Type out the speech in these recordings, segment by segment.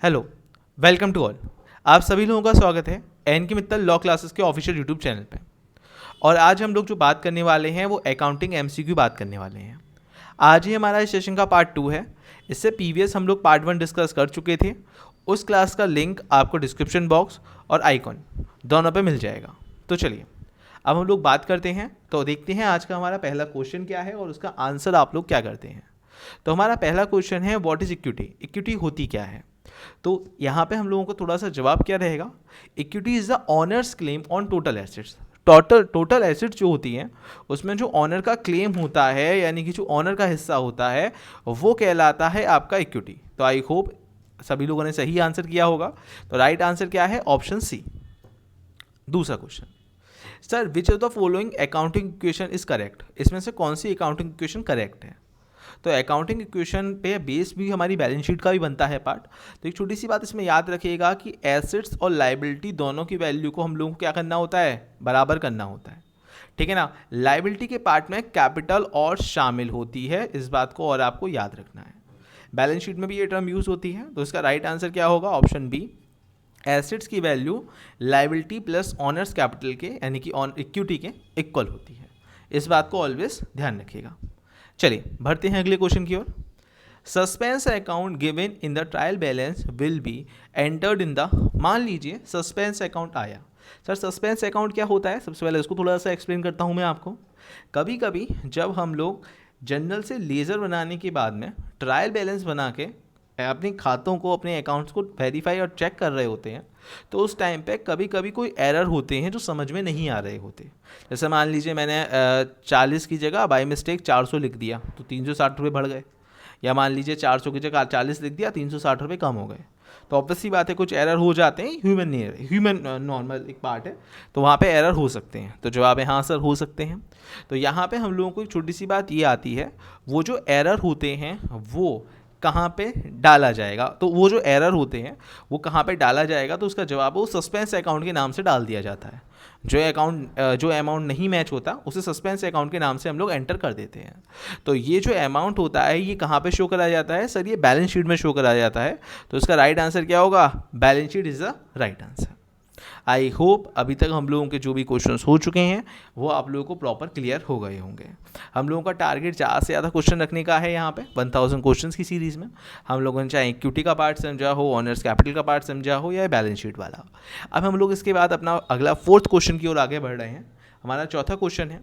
Hello, welcome to all. आप सभी लोगों का स्वागत है एन के मित्तल लॉ क्लासेस के ऑफिशियल यूट्यूब चैनल पे। और आज हम लोग जो बात करने वाले हैं वो अकाउंटिंग एमसीक्यू बात करने वाले हैं। आज ही हमारा इस सेशन का पार्ट 2 है। इससे प्रीवियस हम लोग पार्ट 1 डिस्कस कर चुके थे। उस क्लास का लिंक आपको डिस्क्रिप्शन बॉक्स और आइकॉन दोनों पे मिल जाएगा। तो चलिए अब हम लोग बात करते हैं, तो देखते हैं आज का हमारा पहला क्वेश्चन क्या है और उसका आंसर आप लोग क्या करते हैं। तो हमारा पहला क्वेश्चन है, व्हाट इज इक्विटी? इक्विटी होती क्या है? तो यहाँ पे हम लोगों को थोड़ा सा जवाब क्या रहेगा, equity is the honours claim on total assets. Total assets जो होती हैं उसमें जो ऑनर का क्लेम होता है, यानी कि जो ऑनर का हिस्सा होता है, वो कहलाता है आपका इक्विटी। तो आई होप सभी लोगों ने सही आंसर किया होगा। तो राइट आंसर क्या है? Option C. दूसरा question, sir which of the following accounting equation is correct? इसमें से कौन सी अकाउंटिंग इक्वेशन करेक्ट है? तो अकाउंटिंग इक्वेशन पे बेस भी हमारी बैलेंस शीट का भी बनता है पार्ट। तो एक छोटी सी बात इसमें याद रखिएगा कि एसेट्स और लाइबिलिटी दोनों की वैल्यू को हम लोगों को क्या करना होता है? बराबर करना होता है, ठीक है ना। लाइबिलिटी के पार्ट में कैपिटल और शामिल होती है, इस बात को और आपको याद रखना है। बैलेंस शीट में भी ये टर्म यूज होती है। तो इसका राइट आंसर क्या होगा? Option B. एसेट्स की value liability plus owners capital के यानी कि इक्विटी के इक्वल होती है, इस बात को ऑलवेज ध्यान रखिएगा। चलिए बढ़ते हैं अगले क्वेश्चन की ओर। Suspense account given in the trial balance will be entered in the, मान लीजिए सस्पेंस अकाउंट आया। सर सस्पेंस अकाउंट क्या होता है? सबसे पहले इसको थोड़ा सा एक्सप्लेन करता हूँ मैं आपको। कभी कभी जब हम लोग जनरल से लेज़र बनाने के बाद में ट्रायल बैलेंस बना के अपने खातों को, अपने अकाउंट्स को वेरीफाई और चेक कर रहे होते हैं, तो उस टाइम पे कभी कभी कोई एरर होते हैं जो समझ में नहीं आ रहे होते। जैसे मान लीजिए मैंने 40 की जगह बाई मिस्टेक 400 लिख दिया तो 360 रुपये बढ़ गए, या मान लीजिए 400 की जगह 40 लिख दिया, 360 रुपये कम हो गए। तो ऑब्वियस सी बात है, कुछ एरर हो जाते हैं, ह्यूमन नॉर्मल एक पार्ट है, तो वहाँ पे एरर हो सकते हैं। तो जवाब है हाँ सर, हो सकते हैं। तो यहाँ पे हम लोगों को एक छोटी सी बात ये आती है, वो जो एरर होते हैं वो कहाँ पे डाला जाएगा। तो वो जो एरर होते हैं वो कहाँ पे डाला जाएगा, तो उसका जवाब वो सस्पेंस अकाउंट के नाम से डाल दिया जाता है। जो अमाउंट नहीं मैच होता उसे सस्पेंस अकाउंट के नाम से हम लोग एंटर कर देते हैं। तो ये जो अमाउंट होता है ये कहाँ पे शो करा जाता है? सर ये बैलेंस शीट में शो करा जाता है। तो इसका राइट आंसर क्या होगा? Balance sheet is the right answer. I hope अभी तक हम लोगों के जो भी क्वेश्चंस हो चुके हैं वो आप लोगों को प्रॉपर क्लियर हो गए होंगे। हम लोगों का टारगेट ज़्यादा से ज़्यादा क्वेश्चन रखने का है यहाँ पे 1000 क्वेश्चंस की सीरीज़ में। हम लोगों ने चाहे इक्विटी का पार्ट समझा हो, ऑनर्स कैपिटल का पार्ट समझा हो, या बैलेंस शीट वाला। अब हम लोग इसके बाद अपना अगला 4th क्वेश्चन की ओर आगे बढ़ रहे हैं। हमारा चौथा क्वेश्चन है,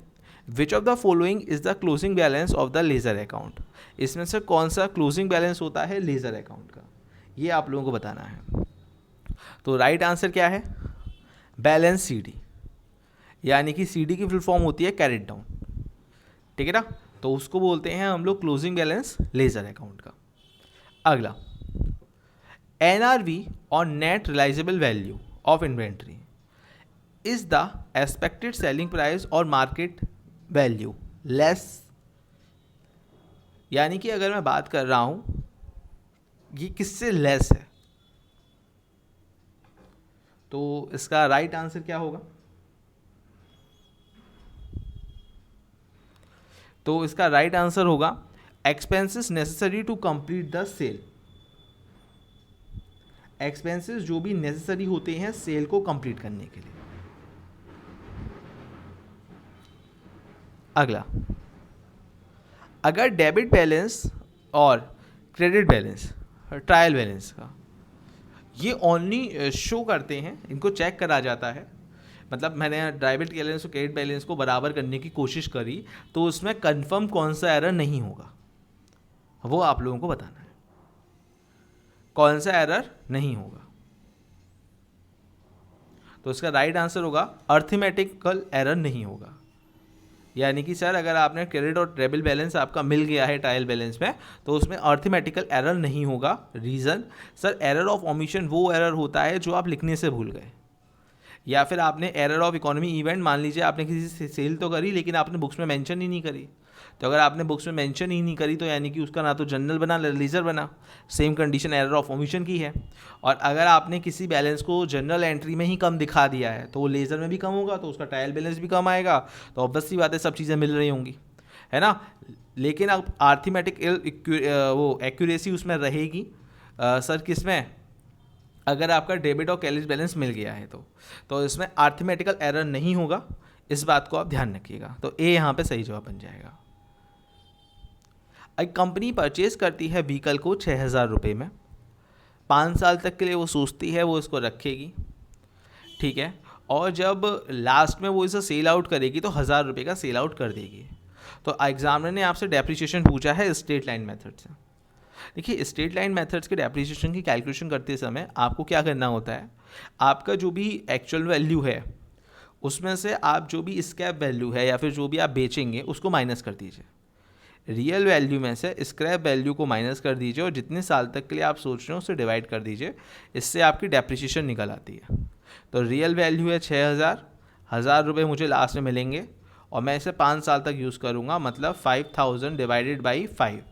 विच of the following is the closing balance of the ledger account? इसमें से कौन सा क्लोजिंग बैलेंस होता है लेजर अकाउंट का, ये आप लोगों को बताना है। तो राइट आंसर क्या है? बैलेंस सीडी, यानी कि सीडी की फुल फॉर्म होती है कैरिड डाउन, ठीक है ना। तो उसको बोलते हैं हम लोग क्लोजिंग बैलेंस लेजर अकाउंट का। अगला, एनआरवी और net realisable value of inventory is the expected selling price और मार्केट वैल्यू लेस। यानी कि अगर मैं बात कर रहा हूं ये किससे लेस है, तो इसका राइट आंसर क्या होगा? तो इसका राइट आंसर होगा expenses necessary to complete the sale. Expenses जो भी नेसेसरी होते हैं सेल को कंप्लीट करने के लिए। अगला, अगर डेबिट बैलेंस और क्रेडिट बैलेंस ट्रायल बैलेंस का ये ओनली शो करते हैं, इनको चेक करा जाता है, मतलब मैंने डेबिट बैलेंस और क्रेडिट बैलेंस को बराबर करने की कोशिश करी, तो उसमें कंफर्म कौन सा एरर नहीं होगा वो आप लोगों को बताना है। कौन सा एरर नहीं होगा? तो इसका राइट आंसर होगा अर्थमेटिकल एरर नहीं होगा। यानी कि सर अगर आपने क्रेडिट और डेबिट बैलेंस आपका मिल गया है ट्रायल बैलेंस में, तो उसमें अर्थमेटिकल एरर नहीं होगा। Reason, sir error of omission वो एरर होता है जो आप लिखने से भूल गए, या फिर आपने एरर ऑफ इकोनॉमी इवेंट, मान लीजिए आपने किसी से सेल तो करी लेकिन आपने बुक्स में मेंशन ही नहीं करी। तो अगर आपने बुक्स में मेंशन ही नहीं करी तो यानी कि उसका ना तो जनरल बना ना लेजर बना, same condition error of omission की है। और अगर आपने किसी बैलेंस को जनरल एंट्री में ही कम दिखा दिया है तो वो लेजर में भी कम होगा, तो उसका ट्रायल बैलेंस भी कम आएगा। तो ऑब्वियस सी बात है सब चीज़ें मिल रही होंगी, है ना। लेकिन अब आर्थमेटिक वो एक्यूरेसी उसमें रहेगी सर किस में? अगर आपका डेबिट और क्रेडिट बैलेंस मिल गया है तो इसमें अर्थमेटिकल एरर नहीं होगा, इस बात को आप ध्यान रखिएगा। तो ए यहाँ पे सही जवाब बन जाएगा। एक कंपनी परचेज करती है व्हीकल को 6,000 रुपये में, 5 साल तक के लिए वो सोचती है वो इसको रखेगी, ठीक है, और जब लास्ट में वो इसे सेल आउट करेगी तो 1,000 रुपये का सेल आउट कर देगी। तो एग्जामिनर ने आपसे डेप्रिसिएशन पूछा है स्ट्रेट लाइन मेथड से। देखिए, स्ट्रेट लाइन मेथड्स के डेप्रिसिएशन की कैलकुलेशन करते समय आपको क्या करना होता है, आपका जो भी एक्चुअल वैल्यू है उसमें से आप जो भी स्क्रैप वैल्यू है या फिर जो भी आप बेचेंगे उसको माइनस कर दीजिए। रियल वैल्यू में से स्क्रैप वैल्यू को माइनस कर दीजिए और जितने साल तक के लिए आप सोच रहे हो उससे डिवाइड कर दीजिए, इससे आपकी डेप्रिसिएशन निकल आती है। तो रियल वैल्यू है 6,000, 1,000 रुपये मुझे लास्ट में मिलेंगे और मैं इसे 5 साल तक यूज़ करूँगा, मतलब 5,000 डिवाइडेड बाई 5।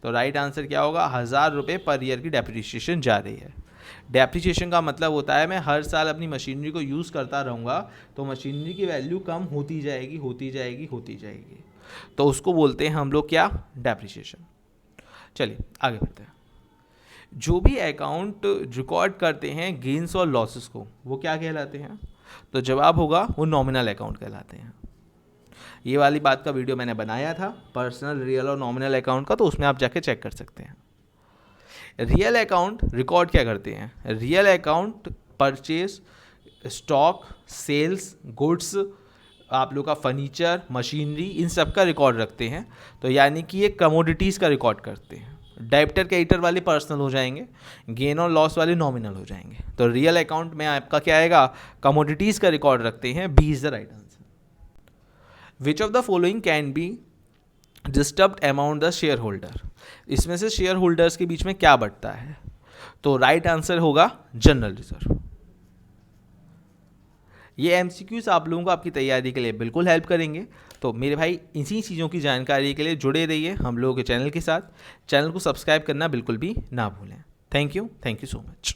तो राइट आंसर क्या होगा, 1,000 रुपये पर ईयर की डेप्रिसिएशन जा रही है। डेप्रिसिएशन का मतलब होता है मैं हर साल अपनी मशीनरी को यूज़ करता रहूँगा तो मशीनरी की वैल्यू कम होती जाएगी होती जाएगी होती जाएगी, तो उसको बोलते हैं हम लोग क्या, डेप्रिसिएशन। चलिए आगे बढ़ते हैं। जो भी अकाउंट रिकॉर्ड करते हैं गेन्स और लॉसेस को वो क्या कहलाते हैं, तो जवाब होगा वो नॉमिनल अकाउंट कहलाते हैं। ये वाली बात का वीडियो मैंने बनाया था, पर्सनल, रियल और नॉमिनल अकाउंट का, तो उसमें आप जाके चेक कर सकते हैं। रियल अकाउंट रिकॉर्ड क्या करते हैं, real account purchase, stock, sales, goods, आप लोग का फर्नीचर, मशीनरी, इन सब का रिकॉर्ड रखते हैं। तो यानी कि ये कमोडिटीज़ का रिकॉर्ड करते हैं। डेबिटर क्रेडिटर वाले पर्सनल हो जाएंगे, गेन और लॉस वाले नॉमिनल हो जाएंगे। तो रियल अकाउंट में आपका क्या आएगा, कमोडिटीज़ का रिकॉर्ड रखते हैं। B is the right answer. Which of the following can be disturbed amount the shareholder, इसमें से शेयर होल्डर्स के बीच में क्या बढ़ता है, तो राइट आंसर होगा जनरल रिजर्व। ये एमसीक्यूज आप लोगों को आपकी तैयारी के लिए बिल्कुल हेल्प करेंगे। तो मेरे भाई इसी चीज़ों की जानकारी के लिए जुड़े रहिए हम लोगों के चैनल के साथ। चैनल को सब्सक्राइब करना बिल्कुल भी ना भूलें। Thank you so much.